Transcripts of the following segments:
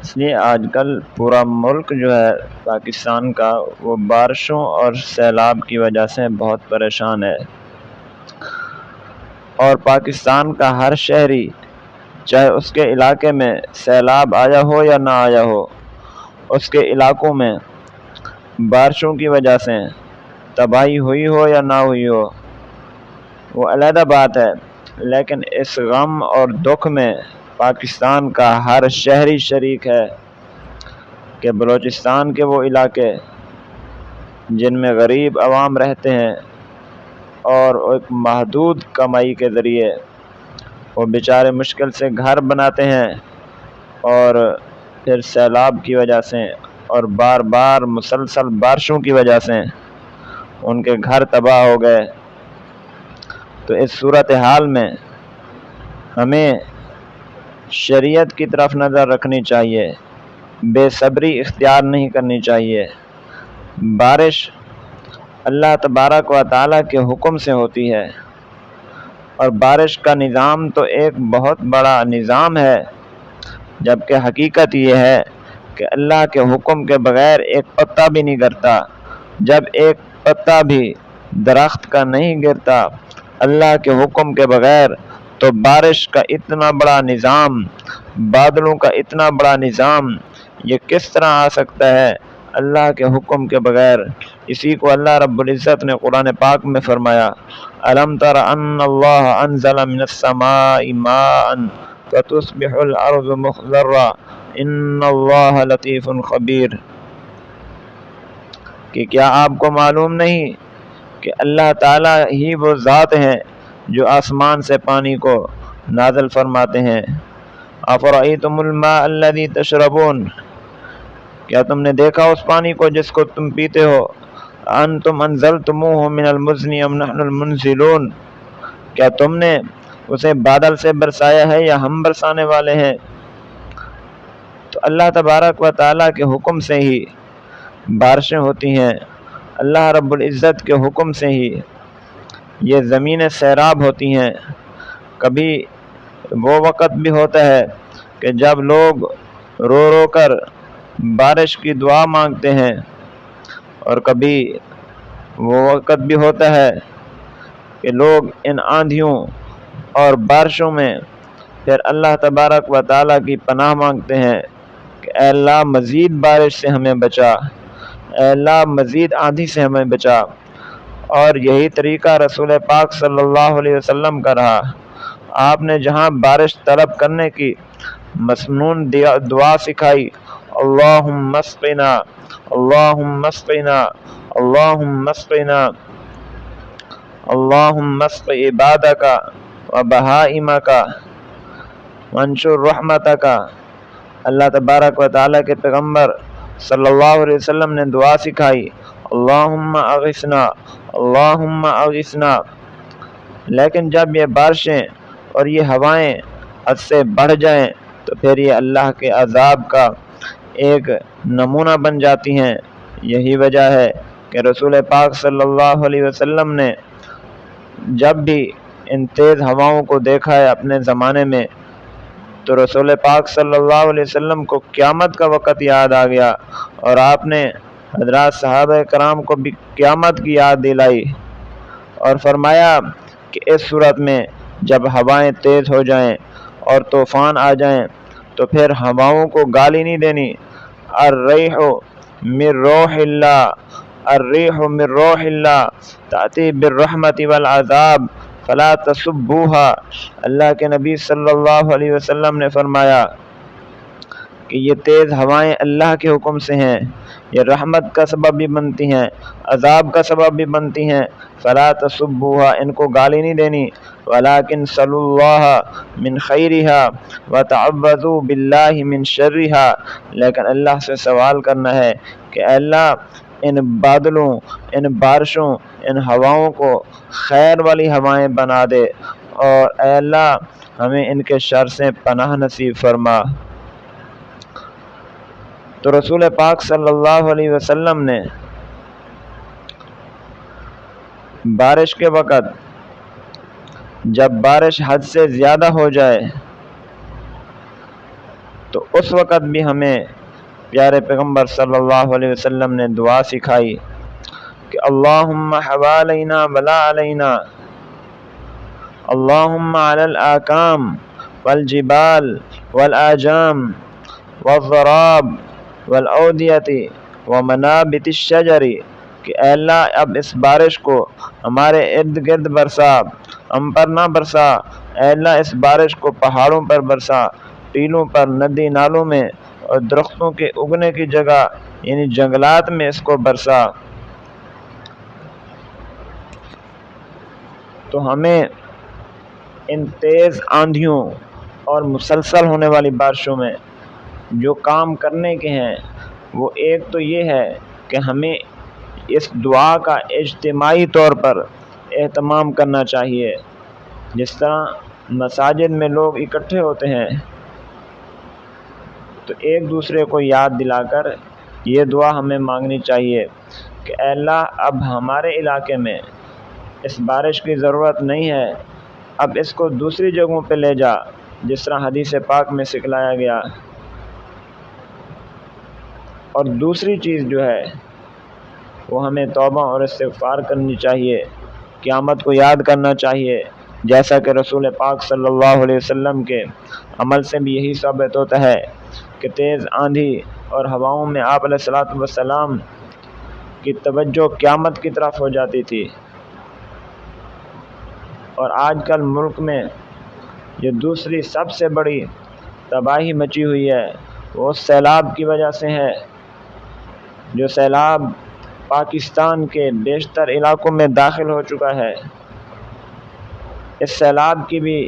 اس لیے آج کل پورا ملک جو ہے پاکستان کا وہ بارشوں اور سیلاب کی وجہ سے بہت پریشان ہے، اور پاکستان کا ہر شہری چاہے اس کے علاقے میں سیلاب آیا ہو یا نہ آیا ہو، اس کے علاقوں میں بارشوں کی وجہ سے تباہی ہوئی ہو یا نہ ہوئی ہو وہ علیحدہ بات ہے، لیکن اس غم اور دکھ میں پاکستان کا ہر شہری شریک ہے کہ بلوچستان کے وہ علاقے جن میں غریب عوام رہتے ہیں اور ایک محدود کمائی کے ذریعے وہ بیچارے مشکل سے گھر بناتے ہیں، اور پھر سیلاب کی وجہ سے اور بار بار مسلسل بارشوں کی وجہ سے ان کے گھر تباہ ہو گئے۔ تو اس صورتحال میں ہمیں شریعت کی طرف نظر رکھنی چاہیے، بے صبری اختیار نہیں کرنی چاہیے۔ بارش اللہ تبارک و تعالیٰ کے حکم سے ہوتی ہے، اور بارش کا نظام تو ایک بہت بڑا نظام ہے، جبکہ حقیقت یہ ہے کہ اللہ کے حکم کے بغیر ایک پتا بھی نہیں گرتا۔ جب ایک پتا بھی درخت کا نہیں گرتا اللہ کے حکم کے بغیر، تو بارش کا اتنا بڑا نظام، بادلوں کا اتنا بڑا نظام، یہ کس طرح آ سکتا ہے اللہ کے حکم کے بغیر؟ اسی کو اللہ رب العزت نے قرآن پاک میں فرمایا، أَلَمْ تَرَ أَنَّ اللَّهَ أَنزَلَ مِنَ السَّمَاءِ مَاءً فَتُصْبِحُ الْأَرْضُ مُخْضَرَّةً إِنَّ اللَّهَ لَطِيفٌ خَبِيرٌ۔ کہ کیا آپ کو معلوم نہیں کہ اللہ تعالیٰ ہی وہ ذات ہیں جو آسمان سے پانی کو نازل فرماتے ہیں؟ أَفَرَأَيْتُمُ الْمَاءَ الَّذِي تَشْرَبُونَ، کیا تم نے دیکھا اس پانی کو جس کو تم پیتے ہو؟ أَنْتُمْ أَنزَلْتُمُوهُ مِنَ الْمُزْنِ أَمْ نَحْنُ الْمُنزِلُونَ، کیا تم نے اسے بادل سے برسایا ہے یا ہم برسانے والے ہیں؟ تو اللہ تبارک و تعالیٰ کے حکم سے ہی بارشیں ہوتی ہیں، اللہ رب العزت کے حکم سے ہی یہ زمینیں سیراب ہوتی ہیں۔ کبھی وہ وقت بھی ہوتا ہے کہ جب لوگ رو رو کر بارش کی دعا مانگتے ہیں، اور کبھی وہ وقت بھی ہوتا ہے کہ لوگ ان آندھیوں اور بارشوں میں پھر اللہ تبارک و تعالیٰ کی پناہ مانگتے ہیں کہ اے اللہ مزید بارش سے ہمیں بچا، اے اللہ مزید آندھی سے ہمیں بچا۔ اور یہی طریقہ رسول پاک صلی اللہ علیہ وسلم کا رہا۔ آپ نے جہاں بارش طلب کرنے کی مسنون دعا سکھائی، اللہم اسقنا، اللہم اسقنا، اللہم اسقنا، اللہم اسق عبادک و بہائمک وانشر رحمتک، اللہ تبارک و تعالیٰ کے پیغمبر صلی اللہ علیہ وسلم نے دعا سکھائی، اللہم اغثنا، اللہم اغثنا۔ لیکن جب یہ بارشیں اور یہ ہوائیں حد سے بڑھ جائیں تو پھر یہ اللہ کے عذاب کا ایک نمونہ بن جاتی ہیں۔ یہی وجہ ہے کہ رسول پاک صلی اللہ علیہ وسلم نے جب بھی ان تیز ہواؤں کو دیکھا ہے اپنے زمانے میں، تو رسول پاک صلی اللہ علیہ وسلم کو قیامت کا وقت یاد آ گیا، اور آپ نے حضرات صحابہ کرام کو بھی قیامت کی یاد دلائی، اور فرمایا کہ اس صورت میں جب ہوائیں تیز ہو جائیں اور طوفان آ جائیں تو پھر ہواؤں کو گالی نہیں دینی، الریح من روح اللہ، الریح من روح اللہ تأتی بالرحمت والعذاب فلا تسبوها۔ اللہ کے نبی صلی اللہ علیہ وسلم نے فرمایا کہ یہ تیز ہوائیں اللہ کے حکم سے ہیں، یہ رحمت کا سبب بھی بنتی ہیں، عذاب کا سبب بھی بنتی ہیں، فلا تسبوها، ان کو گالی نہیں دینی، ولکن صلوا اللہ من خیرها وتعوذوا باللہ من شرها، لیکن اللہ سے سوال کرنا ہے کہ اے اللہ ان بادلوں، ان بارشوں، ان ہواؤں کو خیر والی ہوائیں بنا دے، اور اے اللہ ہمیں ان کے شر سے پناہ نصیب فرما۔ تو رسول پاک صلی اللہ علیہ وسلم نے بارش کے وقت جب بارش حد سے زیادہ ہو جائے تو اس وقت بھی ہمیں پیارے پیغمبر صلی اللہ علیہ وسلم نے دعا سکھائی کہ اللہم حوالینا ولا علینا، اللہم علی الاکام والجبال والآجام والضراب والاودیۃ ومنابت الشجر، کہ اے اللہ اب اس بارش کو ہمارے ارد گرد برسا، ہم پر نہ برسا، اے اللہ اس بارش کو پہاڑوں پر برسا، ٹیلوں پر، ندی نالوں میں اور درختوں کے اگنے کی جگہ یعنی جنگلات میں اس کو برسا۔ تو ہمیں ان تیز آندھیوں اور مسلسل ہونے والی بارشوں میں جو کام کرنے کے ہیں وہ ایک تو یہ ہے کہ ہمیں اس دعا کا اجتماعی طور پر اہتمام کرنا چاہیے۔ جس طرح مساجد میں لوگ اکٹھے ہوتے ہیں تو ایک دوسرے کو یاد دلا کر یہ دعا ہمیں مانگنی چاہیے کہ اے اللہ اب ہمارے علاقے میں اس بارش کی ضرورت نہیں ہے، اب اس کو دوسری جگہوں پہ لے جا، جس طرح حدیث پاک میں سکھلایا گیا۔ اور دوسری چیز جو ہے وہ ہمیں توبہ اور استغفار کرنی چاہیے، قیامت کو یاد کرنا چاہیے، جیسا کہ رسول پاک صلی اللہ علیہ وسلم کے عمل سے بھی یہی ثابت ہوتا ہے کہ تیز آندھی اور ہواؤں میں آپ علیہ الصلوۃ والسلام کی توجہ قیامت کی طرف ہو جاتی تھی۔ اور آج کل ملک میں جو دوسری سب سے بڑی تباہی مچی ہوئی ہے وہ سیلاب کی وجہ سے ہے، جو سیلاب پاکستان کے بیشتر علاقوں میں داخل ہو چکا ہے۔ اس سیلاب کی بھی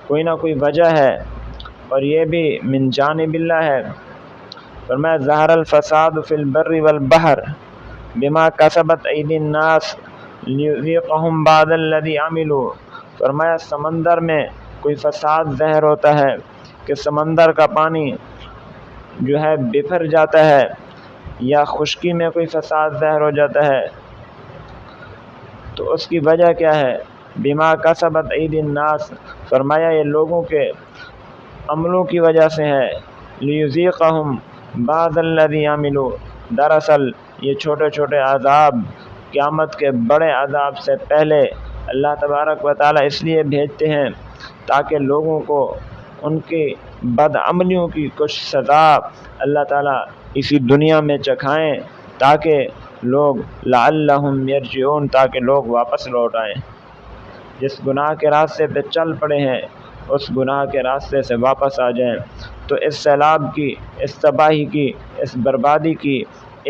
کوئی نہ کوئی وجہ ہے اور یہ بھی من جانب اللہ ہے۔ فرمایا ظہر الفساد فی البر والبحر بما کسبت ایدی الناس لیذیقہم بعض الذی عملوا، فرمایا سمندر میں کوئی فساد ظاہر ہوتا ہے کہ سمندر کا پانی جو ہے بفر جاتا ہے یا خشکی میں کوئی فساد ظاہر ہو جاتا ہے، تو اس کی وجہ کیا ہے؟ بما کسبت ایدی الناس، فرمایا یہ لوگوں کے عملوں کی وجہ سے ہے۔ لیذیقہم بعض الذی عملوا، دراصل یہ چھوٹے چھوٹے عذاب قیامت کے بڑے عذاب سے پہلے اللہ تبارک و تعالیٰ اس لیے بھیجتے ہیں تاکہ لوگوں کو ان کی بدعملیوں کی کچھ سزا اللہ تعالیٰ اسی دنیا میں چکھائیں، تاکہ لوگ لعلہم یرجعون، تاکہ لوگ واپس لوٹ آئیں، جس گناہ کے راستے پہ چل پڑے ہیں اس گناہ کے راستے سے واپس آ جائیں۔ تو اس سیلاب کی، اس تباہی کی، اس بربادی کی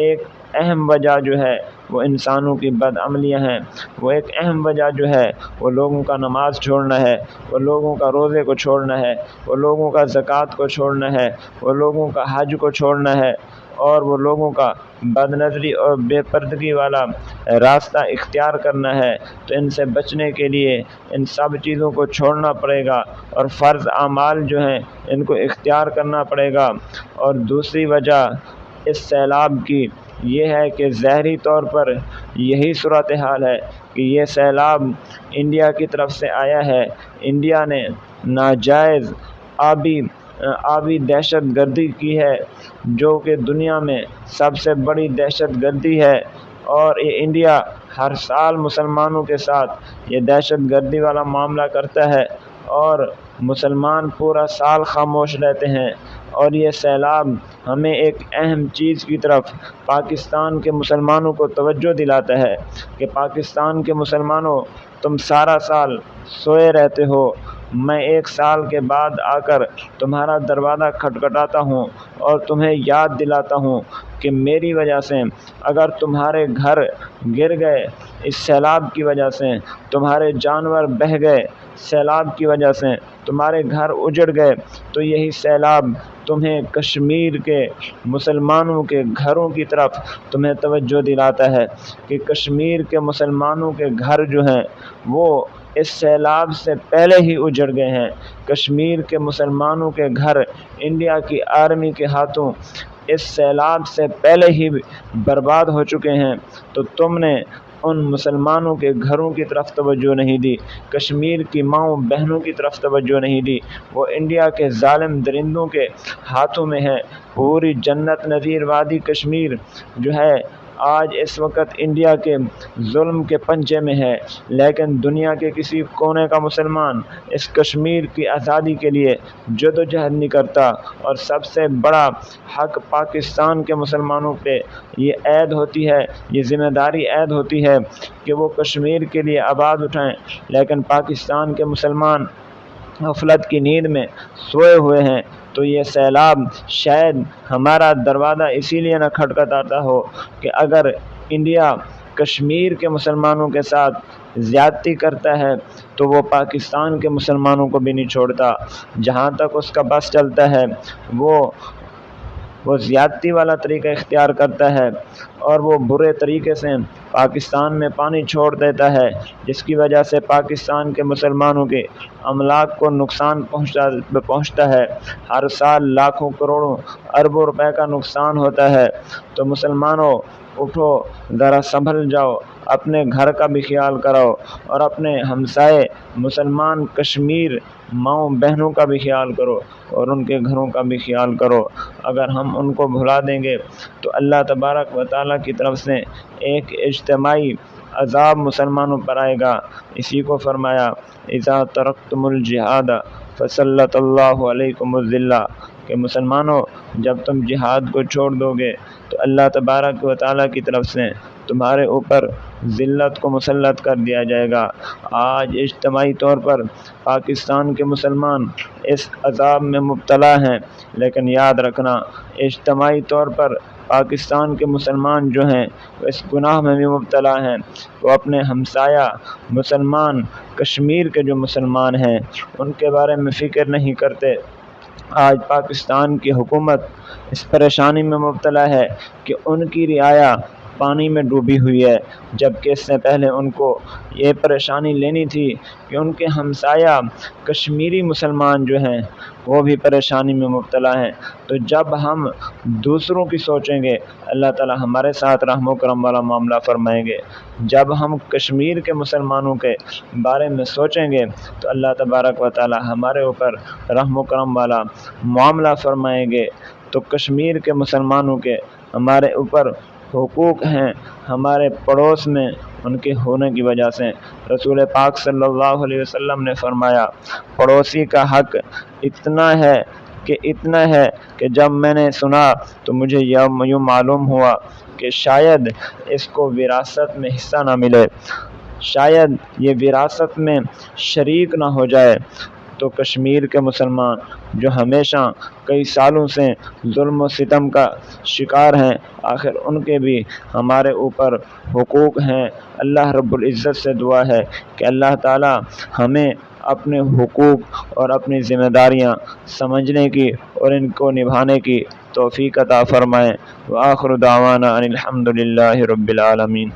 ایک اہم وجہ جو ہے وہ انسانوں کی بدعملیاں ہیں، وہ ایک اہم وجہ جو ہے وہ لوگوں کا نماز چھوڑنا ہے، وہ لوگوں کا روزے کو چھوڑنا ہے، وہ لوگوں کا زکوٰۃ کو چھوڑنا ہے، وہ لوگوں کا حج کو چھوڑنا ہے، اور وہ لوگوں کا بد نظری اور بے پردگی والا راستہ اختیار کرنا ہے۔ تو ان سے بچنے کے لیے ان سب چیزوں کو چھوڑنا پڑے گا اور فرض اعمال جو ہیں ان کو اختیار کرنا پڑے گا۔ اور دوسری وجہ اس سیلاب کی یہ ہے کہ ظاہری طور پر یہی صورتحال ہے کہ یہ سیلاب انڈیا کی طرف سے آیا ہے، انڈیا نے ناجائز آبی دہشت گردی کی ہے جو کہ دنیا میں سب سے بڑی دہشت گردی ہے، اور یہ انڈیا ہر سال مسلمانوں کے ساتھ یہ دہشت گردی والا معاملہ کرتا ہے اور مسلمان پورا سال خاموش رہتے ہیں۔ اور یہ سیلاب ہمیں ایک اہم چیز کی طرف پاکستان کے مسلمانوں کو توجہ دلاتا ہے کہ پاکستان کے مسلمانوں تم سارا سال سوئے رہتے ہو، میں ایک سال کے بعد آ کر تمہارا دروازہ کھٹکھٹاتا ہوں اور تمہیں یاد دلاتا ہوں کہ میری وجہ سے اگر تمہارے گھر گر گئے اس سیلاب کی وجہ سے، تمہارے جانور بہہ گئے سیلاب کی وجہ سے، تمہارے گھر اجڑ گئے، تو یہی سیلاب تمہیں کشمیر کے مسلمانوں کے گھروں کی طرف تمہیں توجہ دلاتا ہے کہ کشمیر کے مسلمانوں کے گھر جو ہیں وہ اس سیلاب سے پہلے ہی اجڑ گئے ہیں، کشمیر کے مسلمانوں کے گھر انڈیا کی آرمی کے ہاتھوں اس سیلاب سے پہلے ہی برباد ہو چکے ہیں۔ تو تم نے ان مسلمانوں کے گھروں کی طرف توجہ نہیں دی، کشمیر کی ماؤں بہنوں کی طرف توجہ نہیں دی، وہ انڈیا کے ظالم درندوں کے ہاتھوں میں ہے۔ پوری جنت نظیر وادی کشمیر جو ہے آج اس وقت انڈیا کے ظلم کے پنجے میں ہے، لیکن دنیا کے کسی کونے کا مسلمان اس کشمیر کی آزادی کے لیے جدوجہد نہیں کرتا، اور سب سے بڑا حق پاکستان کے مسلمانوں پہ یہ عید ہوتی ہے، یہ ذمہ داری عید ہوتی ہے کہ وہ کشمیر کے لیے آواز اٹھائیں، لیکن پاکستان کے مسلمان غفلت کی نیند میں سوئے ہوئے ہیں۔ تو یہ سیلاب شاید ہمارا دروازہ اسی لیے نہ کھٹکھٹاتا ہو کہ اگر انڈیا کشمیر کے مسلمانوں کے ساتھ زیادتی کرتا ہے تو وہ پاکستان کے مسلمانوں کو بھی نہیں چھوڑتا، جہاں تک اس کا بس چلتا ہے وہ زیادتی والا طریقہ اختیار کرتا ہے، اور وہ برے طریقے سے پاکستان میں پانی چھوڑ دیتا ہے، جس کی وجہ سے پاکستان کے مسلمانوں کے املاک کو نقصان پہنچتا ہے۔ ہر سال لاکھوں کروڑوں اربوں روپے کا نقصان ہوتا ہے۔ تو مسلمانوں اٹھو، ذرا سنبھل جاؤ، اپنے گھر کا بھی خیال کرو، اور اپنے ہمسائے مسلمان کشمیر ماؤں بہنوں کا بھی خیال کرو، اور ان کے گھروں کا بھی خیال کرو۔ اگر ہم ان کو بھلا دیں گے تو اللہ تبارک و تعالیٰ کی طرف سے ایک اجتماعی عذاب مسلمانوں پر آئے گا۔ اسی کو فرمایا اذا ترکتم الجہاد فسلط اللہ علیکم الذلہ، کہ مسلمانوں جب تم جہاد کو چھوڑ دو گے تو اللہ تبارک و تعالیٰ کی طرف سے تمہارے اوپر ذلت کو مسلط کر دیا جائے گا۔ آج اجتماعی طور پر پاکستان کے مسلمان اس عذاب میں مبتلا ہیں، لیکن یاد رکھنا اجتماعی طور پر پاکستان کے مسلمان جو ہیں وہ اس گناہ میں بھی مبتلا ہیں، وہ اپنے ہمسایہ مسلمان کشمیر کے جو مسلمان ہیں ان کے بارے میں فکر نہیں کرتے۔ آج پاکستان کی حکومت اس پریشانی میں مبتلا ہے کہ ان کی رعایا پانی میں ڈوبی ہوئی ہے، جبکہ اس سے پہلے ان کو یہ پریشانی لینی تھی کہ ان کے ہمسایہ کشمیری مسلمان جو ہیں وہ بھی پریشانی میں مبتلا ہیں۔ تو جب ہم دوسروں کی سوچیں گے اللہ تعالی ہمارے ساتھ رحم و کرم والا معاملہ فرمائیں گے، جب ہم کشمیر کے مسلمانوں کے بارے میں سوچیں گے تو اللہ تبارک و تعالی ہمارے اوپر رحم و کرم والا معاملہ فرمائیں گے۔ تو کشمیر کے مسلمانوں کے ہمارے اوپر حقوق ہیں، ہمارے پڑوس میں ان کے ہونے کی وجہ سے رسول پاک صلی اللہ علیہ وسلم نے فرمایا پڑوسی کا حق اتنا ہے کہ جب میں نے سنا تو مجھے یوں معلوم ہوا کہ شاید اس کو وراثت میں حصہ نہ ملے، شاید یہ وراثت میں شریک نہ ہو جائے۔ تو کشمیر کے مسلمان جو ہمیشہ کئی سالوں سے ظلم و ستم کا شکار ہیں، آخر ان کے بھی ہمارے اوپر حقوق ہیں۔ اللہ رب العزت سے دعا ہے کہ اللہ تعالی ہمیں اپنے حقوق اور اپنی ذمہ داریاں سمجھنے کی اور ان کو نبھانے کی توفیق عطا فرمائے۔ وآخر دعوانا ان الحمد للہ رب العالمین۔